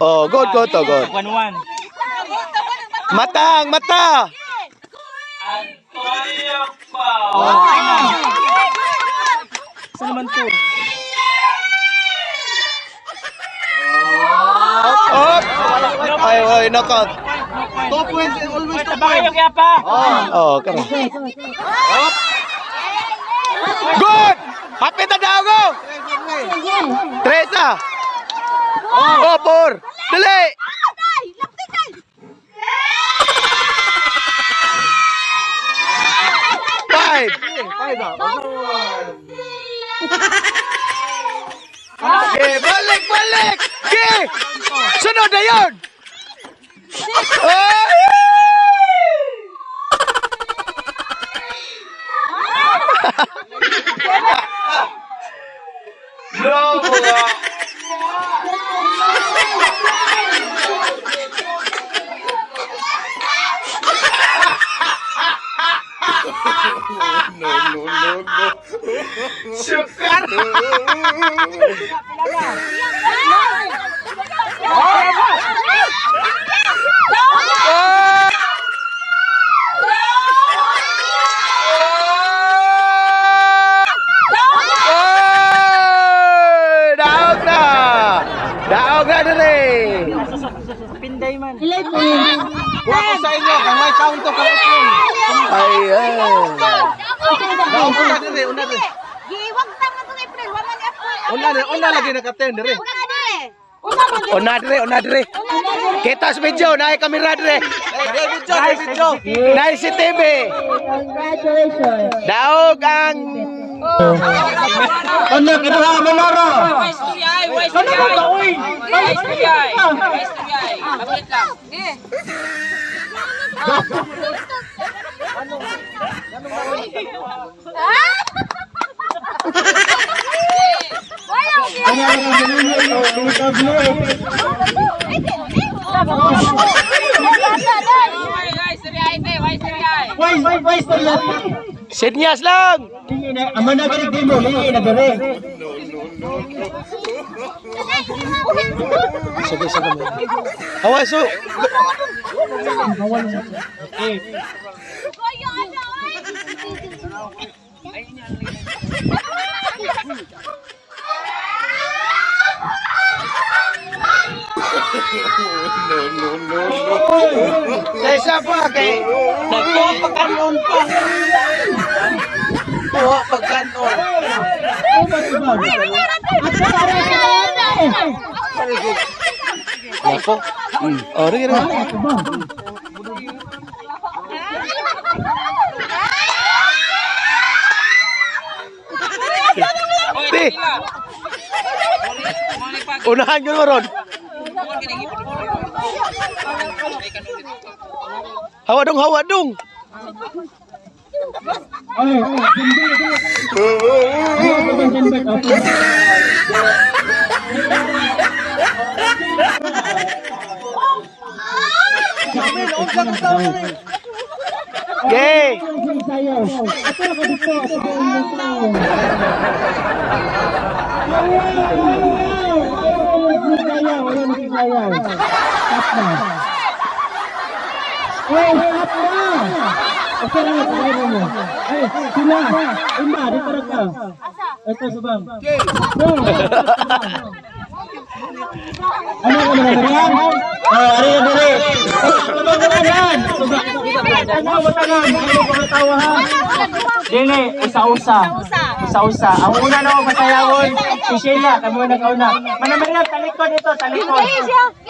Oh, good. Mata. Saan naman to? Up. Ay, knockout. 2 points and always 2 Tabangay points. yung kaya pa. Karo. Good! Happy na daw go! Tresa! Oh, 4! Dali! Five! Okay, balik! Okay! Sunod na yun! Ay! No! No. Sukar! Daog na dere. Pinday man. Kuha ko sa inyo, kung may count to, correct mo. Ayan. Daog una dire. Giwag tama to April, wala ni ako. Una lagi naka-10 dire. Una dire. Ona dere. Kita sa video, naay kamera dere. Video. Naay si TV. Congratulations. Daog ang Ano kinuha mo laro? Senyas lang. Aman na galing mo, hindi na galing. Sige. Hawa so. No. Kaysa pa kay nagpapakanon pa. Pagkanon. Nako. Ori. Ti. Unahan yun ron. Hawa dong. Okay. Ito subang. Ano ka naman yan? Ari na dire. Dili, usa-usa. Ang una na ako pasayawon, si Sheila, kamo na kauna. Manamang talikod ito, talikod.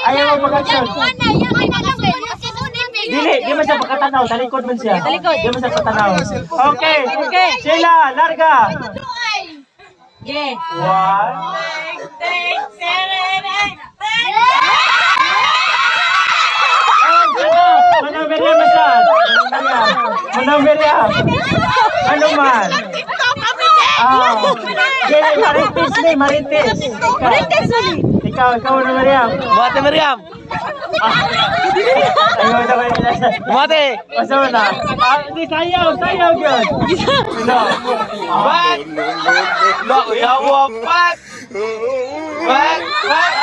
Ayaw mo mag-action. Dili, di man siya pagkatanaw, talikod man siya. Di man siya pagkatanaw. Okay. Sheila, larga. Yeah. 1. Manamberya masad. Manamberya. Ano man? Dili, marites ni, marites. ikaw na Mariam. Mate, Miriam. Ayaw na kayo nila. Mate. Basta mo na. Hindi, sayaw yun. Sino? Back. No, yawa, back. Back. Back.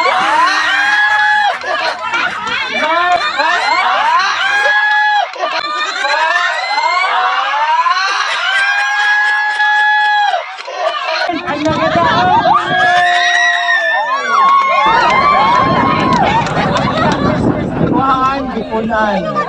Ang nagataon! Kuhaan, gipunan.